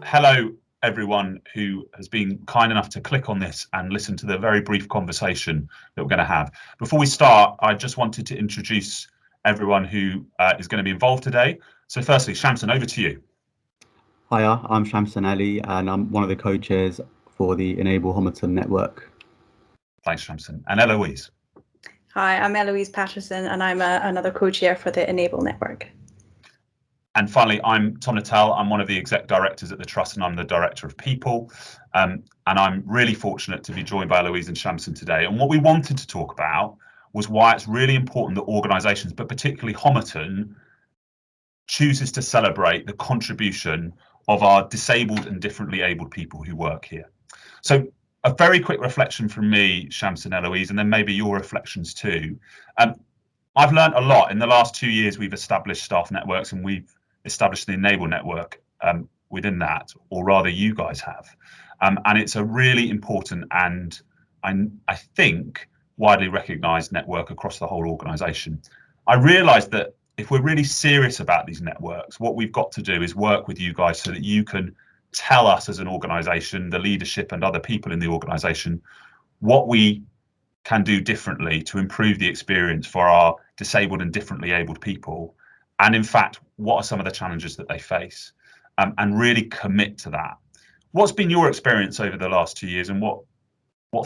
Hello, everyone who has been kind enough to click on this and listen to the very brief conversation that we're going to have. Before we start, I just wanted to introduce everyone who is going to be involved today. So firstly, Shamsun, over to you. Hiya, I'm Shamsun Ali, and I'm one of the co-chairs for the Enable Homerton network. Thanks, Shamsun. And Eloise. Hi, I'm Eloise Patterson, and I'm another co-chair for the Enable network. And finally, I'm Tom Nettel. I'm one of the exec directors at the Trust, and I'm the director of people. And I'm really fortunate to be joined by Eloise and Shamsun today. And what we wanted to talk about was why it's really important that organisations, but particularly Homerton, chooses to celebrate the contribution of our disabled and differently abled people who work here. So a very quick reflection from me, Shamsun, Eloise, and then maybe your reflections too. I've learned a lot. In the last 2 years, we've established staff networks, and we've established the Enable network within that, or rather you guys have. And it's a really important and I think widely recognised network across the whole organisation. I realised that if we're really serious about these networks, what we've got to do is work with you guys so that you can tell us as an organisation, the leadership and other people in the organisation, what we can do differently to improve the experience for our disabled and differently abled people. And in fact, what are some of the challenges that they face, and really commit to that. What's been your experience over the last 2 years, and what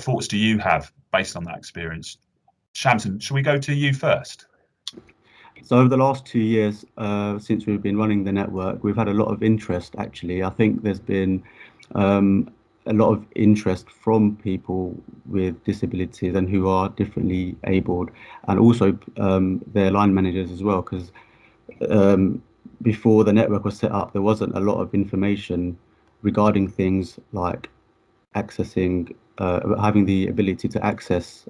thoughts do you have based on that experience? Shamsun, should we go to you first? So over the last 2 years, since we've been running the network, we've had a lot of interest, actually. I think there's been a lot of interest from people with disabilities and who are differently abled, and also their line managers as well, because before the network was set up, there wasn't a lot of information regarding things like accessing, having the ability to access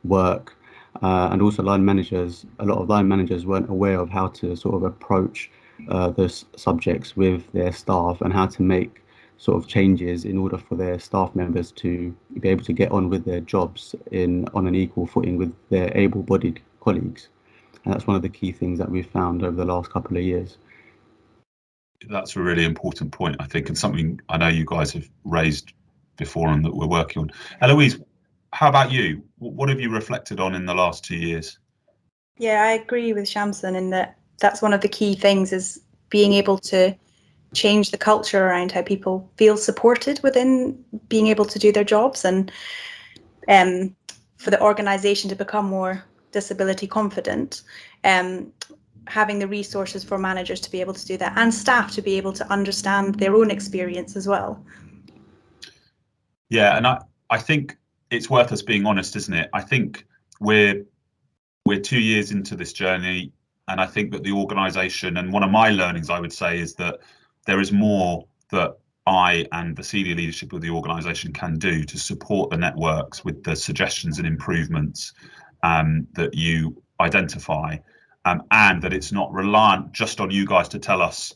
work, and also line managers. A lot of line managers weren't aware of how to sort of approach those subjects with their staff and how to make sort of changes in order for their staff members to be able to get on with their jobs on an equal footing with their able-bodied colleagues. And that's one of the key things that we've found over the last couple of years. That's a really important point, I think, and something I know you guys have raised before and that we're working on. Eloise, how about you? What have you reflected on in the last 2 years? Yeah, I agree with Shamsun in that that's one of the key things, is being able to change the culture around how people feel supported within being able to do their jobs, and for the organisation to become more disability confident, having the resources for managers to be able to do that, and staff to be able to understand their own experience as well. Yeah, and I think it's worth us being honest, isn't it? I think we're 2 years into this journey, and I think that the organisation, and one of my learnings I would say, is that there is more that I and the senior leadership of the organisation can do to support the networks with the suggestions and improvements that you identify, and that it's not reliant just on you guys to tell us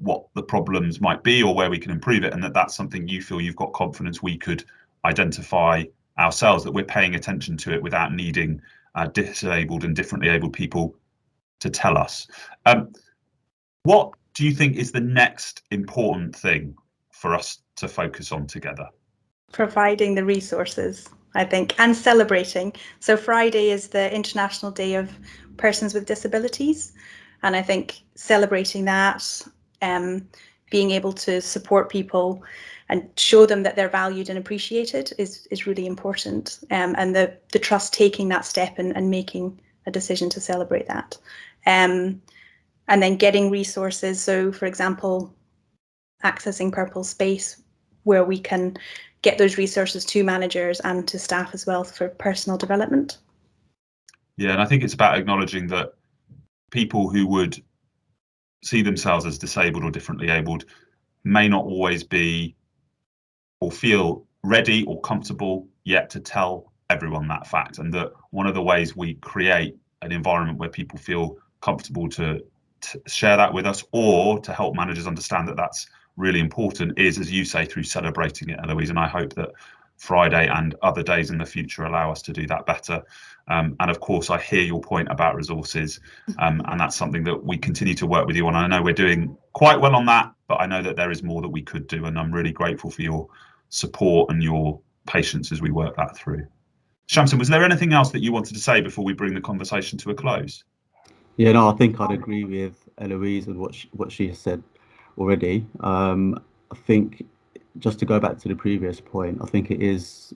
what the problems might be or where we can improve it, and that's something you feel you've got confidence we could identify ourselves, that we're paying attention to it without needing disabled and differently abled people to tell us. What do you think is the next important thing for us to focus on together? Providing the resources, I think, and celebrating. So Friday is the International Day of Persons with Disabilities, and I think celebrating that, being able to support people and show them that they're valued and appreciated is really important, and the Trust taking that step and making a decision to celebrate that, and then getting resources. So for example, accessing Purple Space, where we can get those resources to managers and to staff as well for personal development. Yeah, and I think it's about acknowledging that people who would see themselves as disabled or differently abled may not always be or feel ready or comfortable yet to tell everyone that fact, and that one of the ways we create an environment where people feel comfortable to share that with us, or to help managers understand that that's really important, is, as you say, through celebrating it, Eloise. And I hope that Friday and other days in the future allow us to do that better. And of course, I hear your point about resources, and that's something that we continue to work with you on. I know we're doing quite well on that, but I know that there is more that we could do, and I'm really grateful for your support and your patience as we work that through. Shamsun, was there anything else that you wanted to say before we bring the conversation to a close? Yeah, no, I think I'd agree with Eloise and what she has said already. I think just to go back to the previous point, I think it is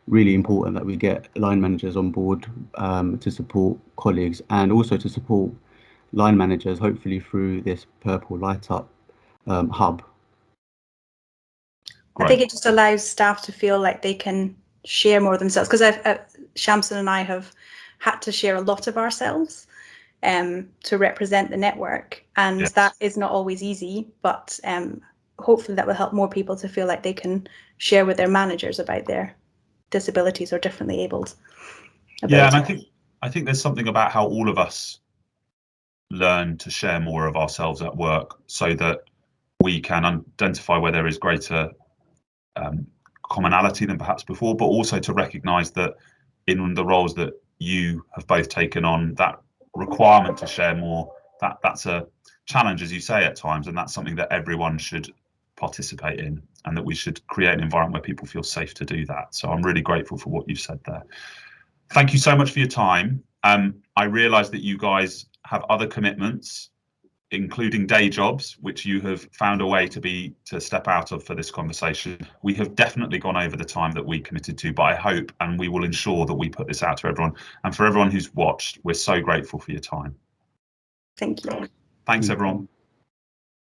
really important that we get line managers on board to support colleagues and also to support line managers, hopefully through this Purple Light Up hub. Great. I think it just allows staff to feel like they can share more of themselves, because Shamsun and I have had to share a lot of ourselves to represent the network, and yes, that is not always easy, but hopefully that will help more people to feel like they can share with their managers about their disabilities or differently abled abilities. Yeah, and I think there's something about how all of us learn to share more of ourselves at work so that we can identify where there is greater commonality than perhaps before, but also to recognise that in the roles that you have both taken on, that requirement to share more, that's a challenge, as you say, at times, and that's something that everyone should participate in, and that we should create an environment where people feel safe to do that. So I'm really grateful for what you've said there. Thank you so much for your time. I realise that you guys have other commitments, including day jobs, which you have found a way to step out of for this conversation. We have definitely gone over the time that we committed to, but I hope and we will ensure that we put this out to everyone. And for everyone who's watched, we're so grateful for your time. Thank you. Thanks, everyone.